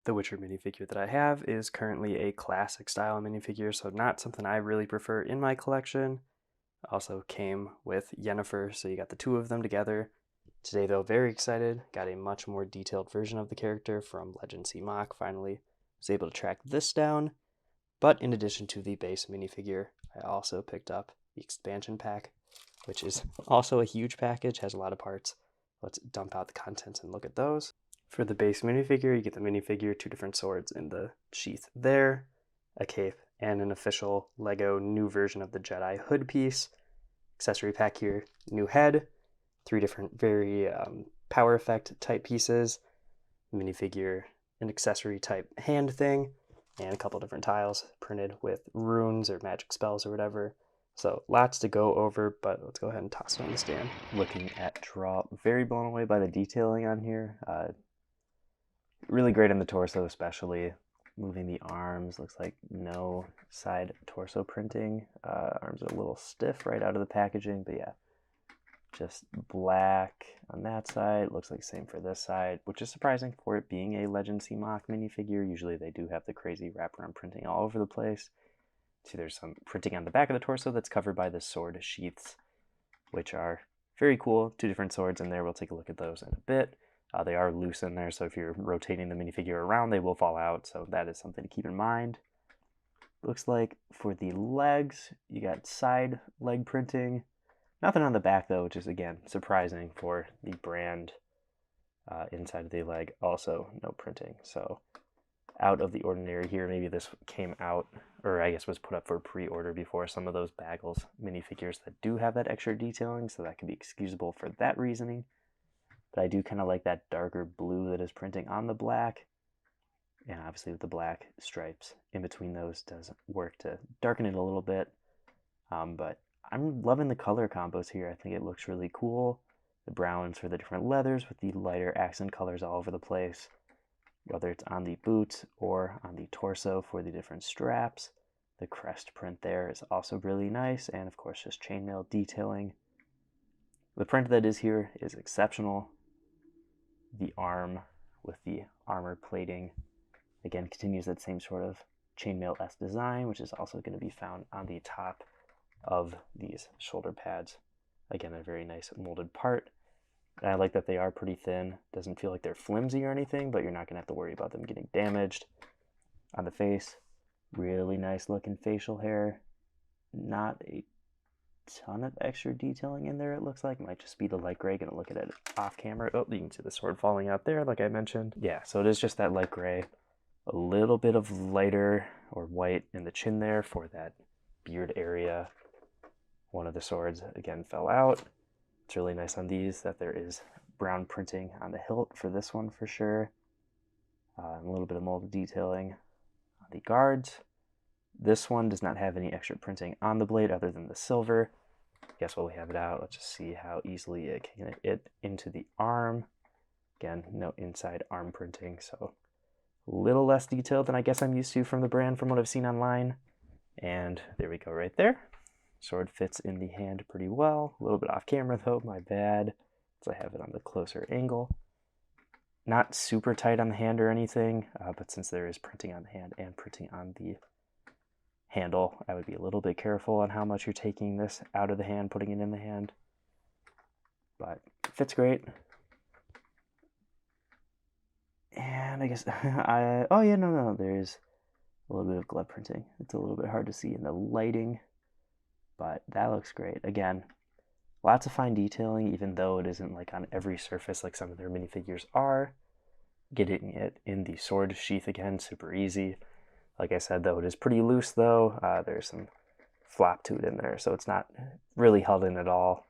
The Witcher minifigure that I have is currently a classic style minifigure, so not something I really prefer in my collection. Also came with Yennefer, so you got the two of them together. Today though, very excited, got a much more detailed version of the character from LegendCMOC, finally was able to track this down. But in addition to the base minifigure, I also picked up the expansion pack, which is also a huge package, has a lot of parts. Let's dump out the contents and look at those. For the base minifigure, you get the minifigure, two different swords in the sheath there, a cape, and an official Lego new version of the Jedi hood piece. Accessory pack here, new head, three different very power effect type pieces, minifigure, an accessory type hand thing, and a couple different tiles printed with runes or magic spells or whatever. So lots to go over, but let's go ahead and toss it on the stand. Looking at draw, very blown away by the detailing on here. Really great in the torso, especially moving the arms. Looks like no side torso printing. Arms are a little stiff right out of the packaging, but yeah, just black on that side. Looks like same for this side, which is surprising for it being a LegendCMOC minifigure. Usually they do have the crazy wraparound printing all over the place. See, there's some printing on the back of the torso that's covered by the sword sheaths, which are very cool. Two different swords in there. We'll take a look at those in a bit. They are loose in there, so if you're rotating the minifigure around, they will fall out, so that is something to keep in mind. Looks like for the legs, you got side leg printing. Nothing on the back, though, which is, again, surprising for the brand. Inside of the leg, also no printing, so out of the ordinary here. Maybe this came out, or I guess was put up for pre-order before some of those Baggles minifigures that do have that extra detailing, so that could be excusable for that reasoning. But I do kind of like that darker blue that is printing on the black. And obviously with the black stripes in between those does work to darken it a little bit. But I'm loving the color combos here. I think it looks really cool. The browns for the different leathers with the lighter accent colors all over the place. Whether it's on the boots or on the torso for the different straps. The crest print there is also really nice. And of course just chainmail detailing. The print that is here is exceptional. The arm with the armor plating again continues that same sort of chainmail-esque design, which is also going to be found on the top of these shoulder pads. Again, a very nice molded part. And I like that they are pretty thin. Doesn't feel like they're flimsy or anything, but you're not going to have to worry about them getting damaged. On the face, really nice looking facial hair. Not a ton of extra detailing in there, it looks like. It might just be the light gray. Gonna look at it off camera. Oh, you can see the sword falling out there, like I mentioned. Yeah, so it is just that light gray. A little bit of lighter or white in the chin there for that beard area. One of the swords, again, fell out. It's really nice on these that there is brown printing on the hilt for this one for sure. A little bit of molded detailing on the guards. This one does not have any extra printing on the blade other than the silver. Guess while we have it out, let's just see how easily it can get into the arm. Again, no inside arm printing, so a little less detailed than I guess I'm used to from the brand from what I've seen online. And there we go right there. Sword fits in the hand pretty well. A little bit off camera though, my bad. So I have it on the closer angle. Not super tight on the hand or anything, but since there is printing on the hand and printing on the handle, I would be a little bit careful on how much you're taking this out of the hand, putting it in the hand. But it fits great. And I guess oh yeah, no, there's a little bit of glove printing. It's a little bit hard to see in the lighting, but that looks great. Again, lots of fine detailing, even though it isn't like on every surface like some of their minifigures are. Getting it in the sword sheath again, super easy. Like I said, though, it is pretty loose, though. There's some flap to it in there, so it's not really held in at all.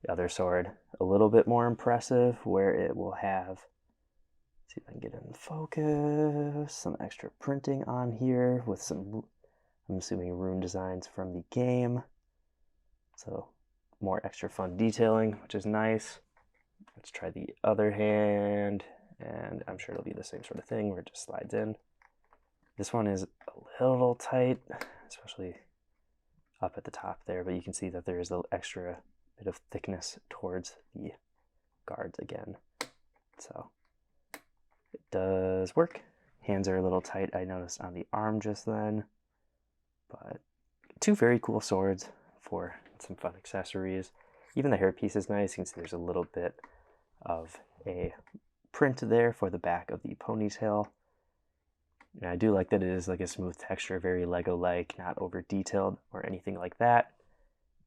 The other sword, a little bit more impressive, where it will have, see if I can get it in focus, some extra printing on here with some, I'm assuming, rune designs from the game. So more extra fun detailing, which is nice. Let's try the other hand, and I'm sure it'll be the same sort of thing where it just slides in. This one is a little tight, especially up at the top there, but you can see that there is a little extra bit of thickness towards the guards again. So it does work. Hands are a little tight, I noticed on the arm just then. But two very cool swords for some fun accessories. Even the hairpiece is nice. You can see there's a little bit of a print there for the back of the ponytail. And I do like that it is like a smooth texture, very Lego-like, not over detailed or anything like that.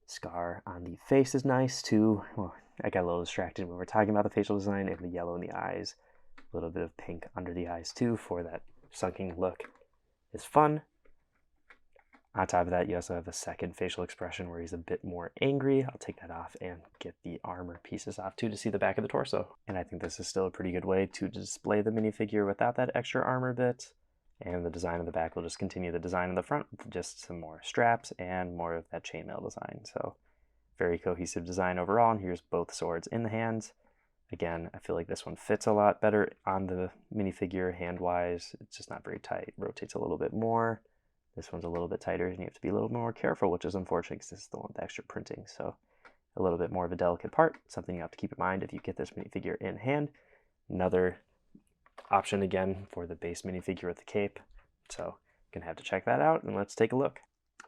Scar on the face is nice too. Well, I got a little distracted when we were talking about the facial design, and the yellow in the eyes. A little bit of pink under the eyes too for that sunken look is fun. On top of that, you also have a second facial expression where he's a bit more angry. I'll take that off and get the armor pieces off too to see the back of the torso. And I think this is still a pretty good way to display the minifigure without that extra armor bit. And the design of the back will just continue the design in the front with just some more straps and more of that chainmail design. So very cohesive design overall. And here's both swords in the hands. Again, I feel like this one fits a lot better on the minifigure hand-wise. It's just not very tight. Rotates a little bit more. This one's a little bit tighter, and you have to be a little more careful, which is unfortunate because this is the one with the extra printing. So a little bit more of a delicate part, something you have to keep in mind if you get this minifigure in hand. Another option again for the base minifigure with the cape. So you're gonna have to check that out, and let's take a look.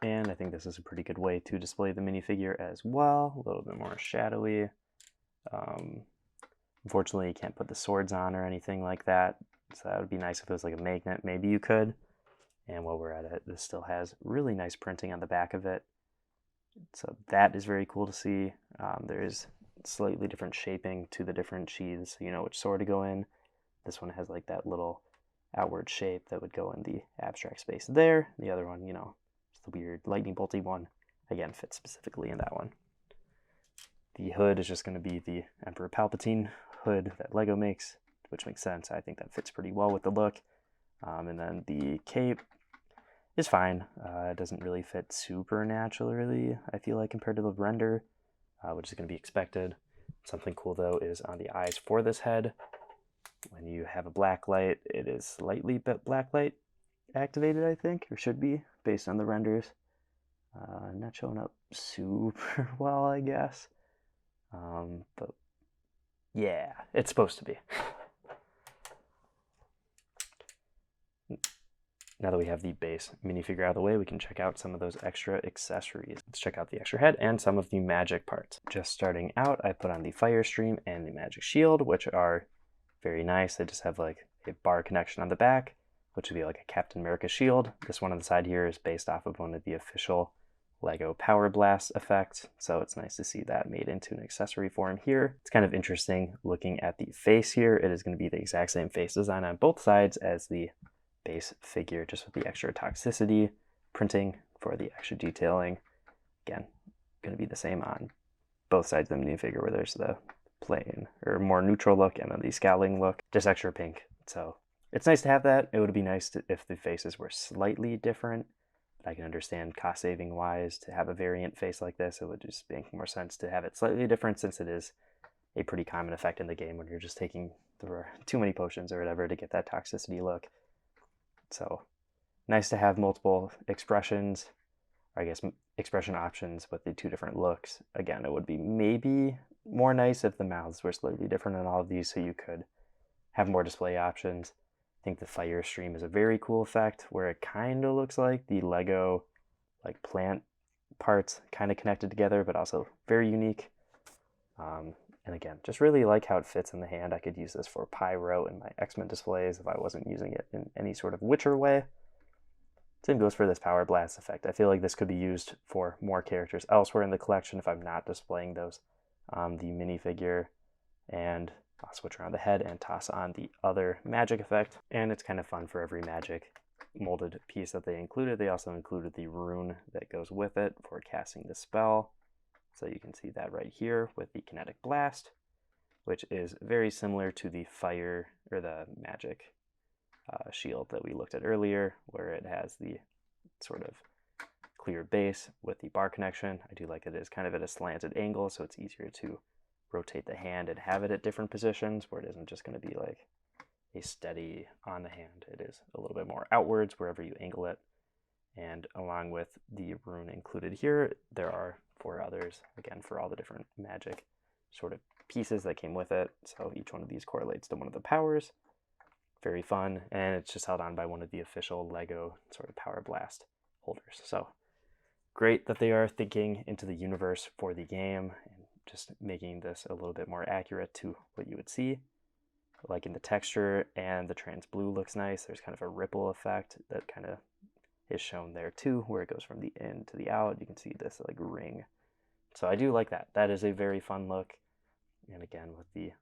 And I think this is a pretty good way to display the minifigure as well. A little bit more shadowy. Unfortunately, you can't put the swords on or anything like that. So that would be nice if it was like a magnet. Maybe you could. And while we're at it, this still has really nice printing on the back of it. So that is very cool to see. There is slightly different shaping to the different sheaths, so you know which sword to go in. This one has like that little outward shape that would go in the abstract space there. The other one, you know, it's the weird lightning bolty one. Again, fits specifically in that one. The hood is just going to be the Emperor Palpatine hood that Lego makes, which makes sense. I think that fits pretty well with the look. And then the cape is fine. It doesn't really fit super naturally, I feel like, compared to the render, which is going to be expected. Something cool, though, is on the eyes for this head. When you have a black light, it is slightly black light activated, I think, or should be, based on the renders. Not showing up super well, I guess. But yeah, it's supposed to be. Now that we have the base minifigure out of the way, we can check out some of those extra accessories. Let's check out the extra head and some of the magic parts. Just starting out, I put on the fire stream and the magic shield, which are very nice. They just have like a bar connection on the back, which would be like a Captain America shield. This one on the side here is based off of one of the official Lego Power Blast effects, so it's nice to see that made into an accessory for him here. It's kind of interesting looking at the face here. It is going to be the exact same face design on both sides as the base figure, just with the extra toxicity printing for the extra detailing. Again, going to be the same on both sides of the minifigure, where there's the plain or more neutral look and then the scowling look, just extra pink. So it's nice to have that. It would be nice if the faces were slightly different. I can understand cost saving wise to have a variant face like this. It would just make more sense to have it slightly different, since it is a pretty common effect in the game when you're just taking too many potions or whatever to get that toxicity look. So nice to have multiple expressions, or I guess expression options with the two different looks. Again, it would be maybe more nice if the mouths were slightly different on all of these, so you could have more display options. I think the fire stream is a very cool effect, where it kind of looks like the Lego like plant parts kind of connected together, but also very unique. And again, just really like how it fits in the hand. I could use this for pyro in my X-Men displays if I wasn't using it in any sort of Witcher way. Same goes for this Power Blast effect. I feel like this could be used for more characters elsewhere in the collection if I'm not displaying those on the minifigure. And I'll switch around the head and toss on the other magic effect. And it's kind of fun for every magic molded piece that they included. They also included the rune that goes with it for casting the spell. So you can see that right here with the kinetic blast, which is very similar to the fire or the magic shield that we looked at earlier, where it has the sort of clear base with the bar connection. I do like it is kind of at a slanted angle, so it's easier to rotate the hand and have it at different positions, where it isn't just going to be like a steady on the hand. It is a little bit more outwards wherever you angle it. And along with the rune included here, there are 4 others, again, for all the different magic sort of pieces that came with it. So each one of these correlates to one of the powers. Very fun, and it's just held on by one of the official Lego sort of Power Blast holders. So great that they are thinking into the universe for the game and just making this a little bit more accurate to what you would see. Like in the texture, and the trans blue looks nice. There's kind of a ripple effect that kind of is shown there too, where it goes from the in to the out. You can see this like ring. So I do like that. That is a very fun look. And again, with the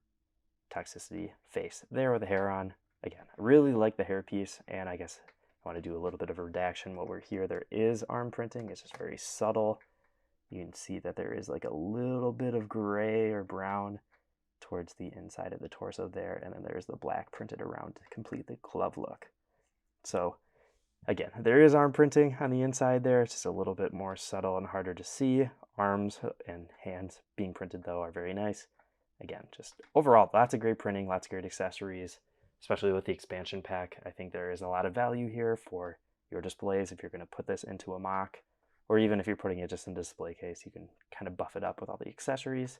toxicity face there with the hair on. Again, I really like the hair piece, and I guess I want to do a little bit of a redaction while we're here. There is arm printing. It's just very subtle. You can see that there is like a little bit of gray or brown towards the inside of the torso there, and then there's the black printed around to complete the glove look. So again, there is arm printing on the inside there. It's just a little bit more subtle and harder to see. Arms and hands being printed though are very nice. Again, just overall, lots of great printing, lots of great accessories, especially with the expansion pack. I think there is a lot of value here for your displays if you're going to put this into a mock, or even if you're putting it just in a display case, you can kind of buff it up with all the accessories.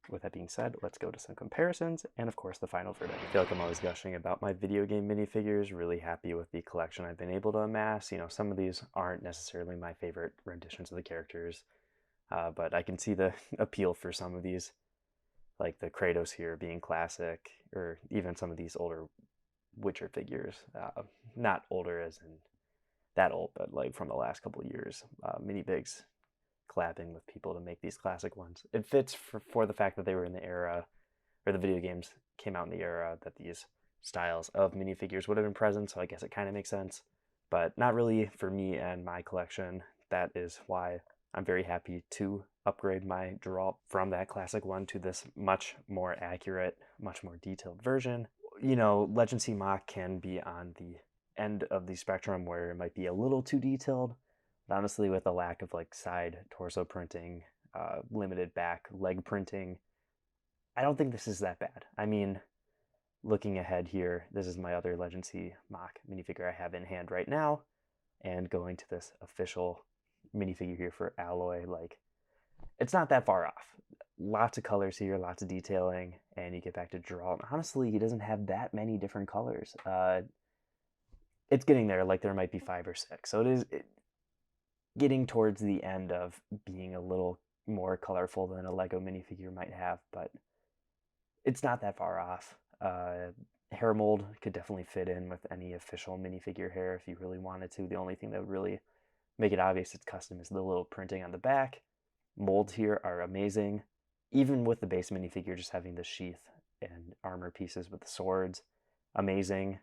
With that being said, let's go to some comparisons and, of course, the final verdict. I feel like I'm always gushing about my video game minifigures. Really happy with the collection I've been able to amass. You know, some of these aren't necessarily my favorite renditions of the characters, but I can see the appeal for some of these, like the Kratos here being classic, or even some of these older Witcher figures. Not older as in that old, but like from the last couple of years. Mini Bigs collabing with people to make these classic ones. It fits for the fact that they were in the era, or the video games came out in the era that these styles of minifigures would have been present, so I guess it kind of makes sense. But not really for me and my collection. That is why I'm very happy to upgrade my Geralt from that classic one to this much more accurate, much more detailed version. You know, LegendCMOC can be on the end of the spectrum where it might be a little too detailed. But honestly, with the lack of like side torso printing, limited back leg printing, I don't think this is that bad. I mean, looking ahead here, this is my other LegendCMOC minifigure I have in hand right now, and going to this official minifigure here for Alloy, like, it's not that far off. Lots of colors here, lots of detailing, and you get back to Geralt. Honestly, he doesn't have that many different colors. It's getting there, like there might be 5 or 6. So it is getting towards the end of being a little more colorful than a Lego minifigure might have, but it's not that far off. Hair mold could definitely fit in with any official minifigure hair if you really wanted to. The only thing that would really make it obvious it's custom is the little printing on the back. Molds here are amazing. Even with the base minifigure just having the sheath and armor pieces with the swords, amazing.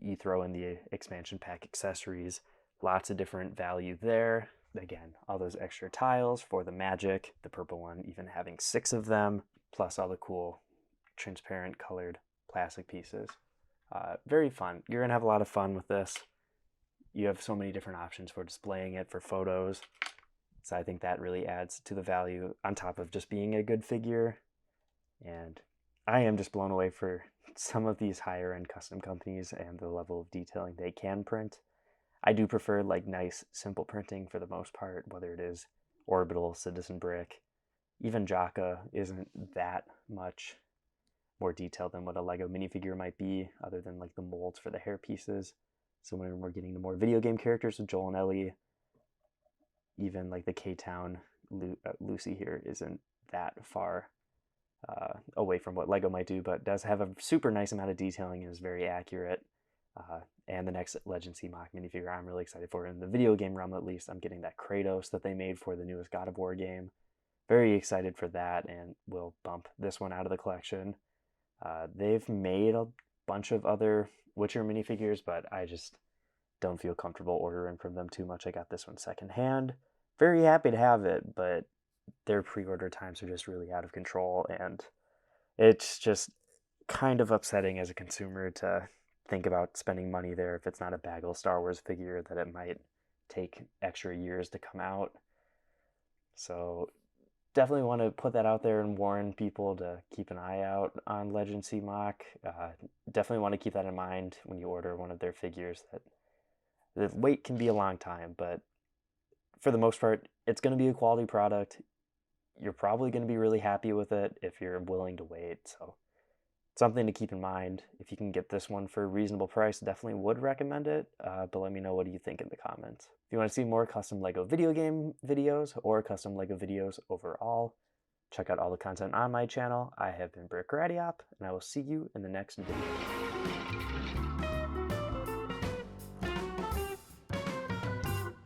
You throw in the expansion pack accessories, lots of different value there. Again, all those extra tiles for the magic, the purple one even having 6 of them, plus all the cool transparent colored plastic pieces. Very fun. You're going to have a lot of fun with this. You have so many different options for displaying it for photos. So I think that really adds to the value on top of just being a good figure. And I am just blown away for some of these higher end custom companies and the level of detailing they can print. I do prefer like nice, simple printing for the most part, whether it is Orbital, Citizen Brick. Even Jaka isn't that much more detailed than what a Lego minifigure might be, other than like the molds for the hair pieces. So when we're getting the more video game characters with Joel and Ellie, even like the K-Town Lucy here isn't that far away from what Lego might do, but does have a super nice amount of detailing and is very accurate. And the next LegendCMOC minifigure I'm really excited for, in the video game realm at least, I'm getting that Kratos that they made for the newest God of War game. Very excited for that, and will bump this one out of the collection. They've made a bunch of other Witcher minifigures, but I just don't feel comfortable ordering from them too much. I got this one secondhand. Very happy to have it, but their pre-order times are just really out of control, and it's just kind of upsetting as a consumer to think about spending money there if it's not a bagel Star Wars figure that it might take extra years to come out. So definitely want to put that out there and warn people to keep an eye out on LegendCMOC. Definitely want to keep that in mind when you order one of their figures, that the wait can be a long time, but for the most part, it's going to be a quality product. You're probably going to be really happy with it if you're willing to wait. So Something to keep in mind. If you can get this one for a reasonable price, definitely would recommend it. But let me know, what do you think in the comments. If you want to see more custom Lego video game videos or custom Lego videos overall, check out all the content on my channel. I have been Brick Radiop, and I will see you in the next video.